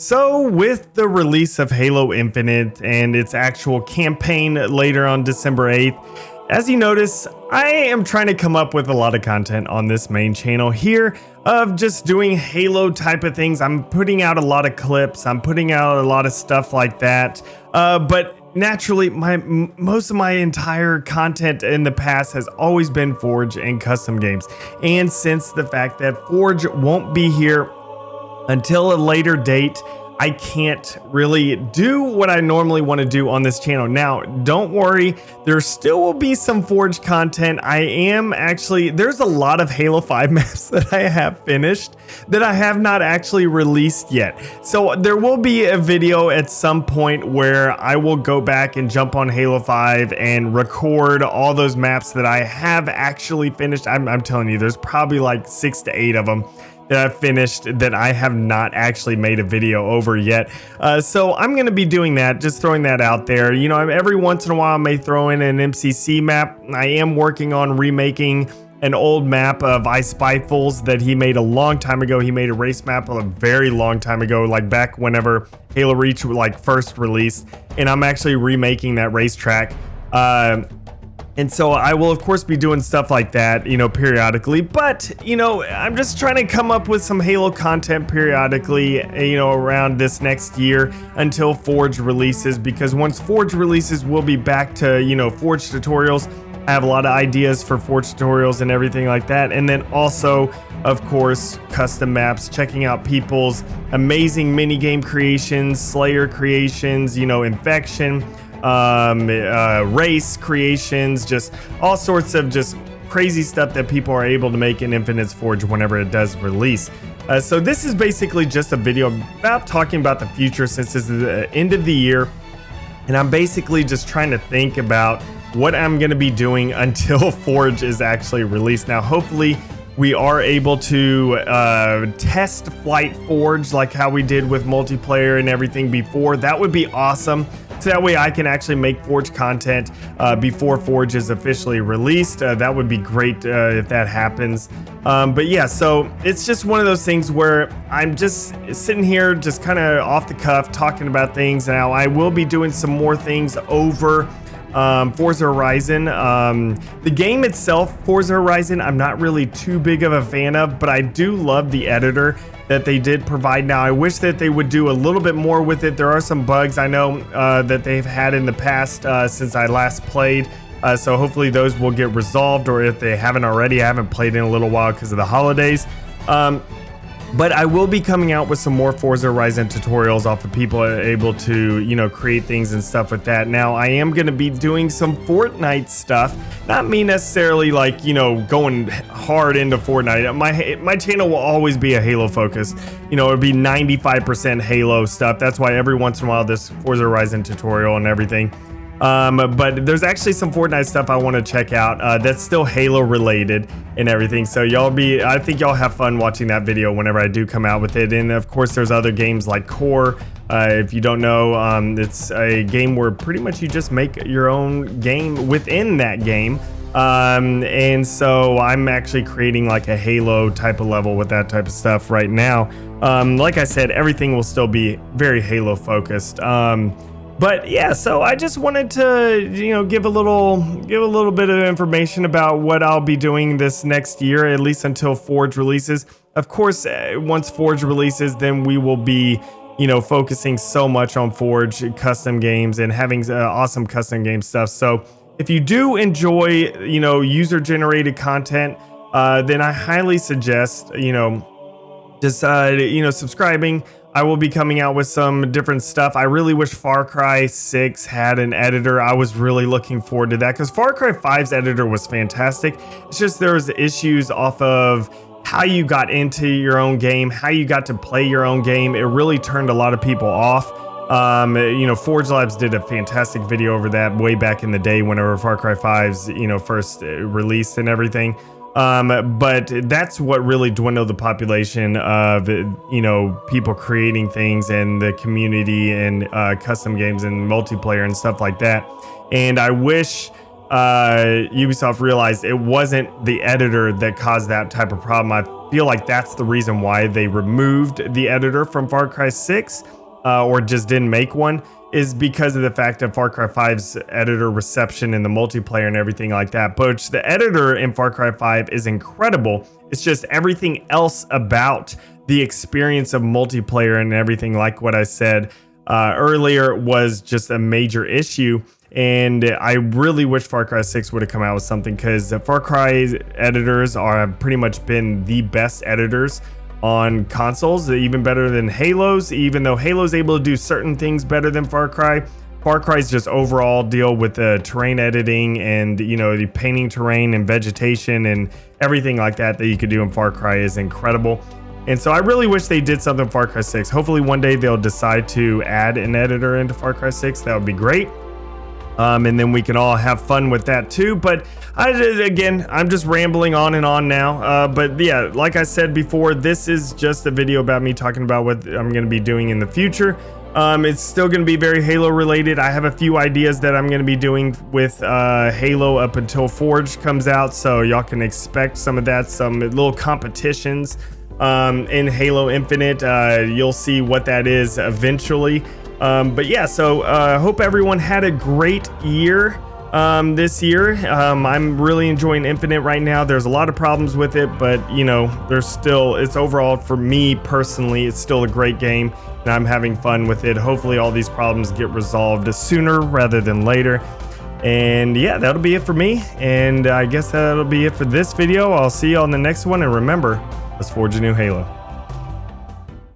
So, with the release of Halo Infinite and its actual campaign later on December 8th, as you notice, I am trying to come up with a lot of content on this main channel here of just doing Halo type of things. I'm putting out a lot of clips, I'm putting out a lot of stuff like that, but naturally, most of my entire content in the past has always been Forge and custom games. And since the fact that Forge won't be here until a later date, I can't really do what I normally want to do on this channel. Now, don't worry, there still will be some Forge content. There's a lot of Halo 5 maps that I have finished that I have not actually released yet. So there will be a video at some point where I will go back and jump on Halo 5 and record all those maps that I have actually finished. I'm telling you, there's probably like 6 to 8 of them that I've finished that I have not actually made a video over yet. So I'm going to be doing that, just throwing that out there. You know, every once in a while I may throw in an MCC map. I am working on remaking an old map of I Spy Fools that he made a long time ago. He made a race map a very long time ago, like back whenever Halo Reach first released, and I'm actually remaking that racetrack. And so I will, of course, be doing stuff like that, you know, periodically. But, you know, I'm just trying to come up with some Halo content periodically, you know, around this next year until Forge releases. Because once Forge releases, we'll be back to, you know, Forge tutorials. I have a lot of ideas for Forge tutorials and everything like that. And then also, of course, custom maps, checking out people's amazing minigame creations, Slayer creations, you know, Infection, race creations, just all sorts of just crazy stuff that people are able to make in Infinite's Forge whenever it does release. So this is basically just a video about talking about the future, since this is the end of the year, and I'm basically just trying to think about what I'm going to be doing until Forge is actually released. Now, hopefully we are able to test Flight Forge like how we did with multiplayer and everything before. That would be awesome. So that way I can actually make Forge content before Forge is officially released. That would be great if that happens. But yeah, so it's just one of those things where I'm just sitting here just kind of off the cuff talking about things. Now, I will be doing some more things over Forza Horizon. The game itself, Forza Horizon, I'm not really too big of a fan of, but I do love the editor that they did provide. Now, I wish that they would do a little bit more with it. There are some bugs I know that they've had in the past since I last played. So hopefully those will get resolved, or if they haven't already, I haven't played in a little while because of the holidays. But I will be coming out with some more Forza Horizon tutorials off of people able to, you know, create things and stuff with that. Now, I am going to be doing some Fortnite stuff. Not me necessarily like, you know, going hard into Fortnite. My channel will always be a Halo focus. You know, it'll be 95% Halo stuff. That's why every once in a while this Forza Horizon tutorial and everything. But there's actually some Fortnite stuff I want to check out that's still Halo related and everything. So I think y'all have fun watching that video whenever I do come out with it. And of course, there's other games like Core. If you don't know, it's a game where pretty much you just make your own game within that game. And so I'm actually creating like a Halo type of level with that type of stuff right now. Like I said, everything will still be very Halo focused. But yeah, so I just wanted to, you know, give a little bit of information about what I'll be doing this next year, at least until Forge releases. Of course, once Forge releases, then we will be, you know, focusing so much on Forge custom games and having awesome custom game stuff. So if you do enjoy, you know, user-generated content, then I highly suggest, you know, just, you know, subscribing. I will be coming out with some different stuff. I really wish Far Cry 6 had an editor. I was really looking forward to that because Far Cry 5's editor was fantastic. It's just there was issues off of how you got into your own game, how you got to play your own game. It really turned a lot of people off. You know, Forge Labs did a fantastic video over that way back in the day whenever Far Cry 5's, you know, first released and everything. But that's what really dwindled the population of, you know, people creating things and the community and custom games and multiplayer and stuff like that. And I wish Ubisoft realized it wasn't the editor that caused that type of problem. I feel like that's the reason why they removed the editor from Far Cry 6, or just didn't make one, is because of the fact that Far Cry 5's editor reception and the multiplayer and everything like that. But the editor in Far Cry 5 is incredible. It's just everything else about the experience of multiplayer and everything, like what I said earlier, was just a major issue. And I really wish Far Cry 6 would have come out with something, because Far Cry editors have pretty much been the best editors on consoles, even better than Halo's. Even though Halo's able to do certain things better than Far Cry's just overall deal with the terrain editing and, you know, the painting terrain and vegetation and everything like that you could do in Far Cry is incredible. And so I really wish they did something in Far Cry 6. Hopefully one day they'll decide to add an editor into Far Cry 6. That would be great. And then we can all have fun with that too. But I'm just rambling on and on now. But yeah, like I said before, this is just a video about me talking about what I'm going to be doing in the future. It's still going to be very Halo related. I have a few ideas that I'm going to be doing with Halo up until Forge comes out. So y'all can expect some of that, some little competitions in Halo Infinite. You'll see what that is eventually. But yeah, so hope everyone had a great year this year. I'm really enjoying Infinite right now. There's a lot of problems with it, but you know, it's overall, for me personally, it's still a great game and I'm having fun with it. Hopefully all these problems get resolved sooner rather than later. And yeah, that'll be it for me. And I guess that'll be it for this video. I'll see you on the next one. And remember, let's forge a new Halo.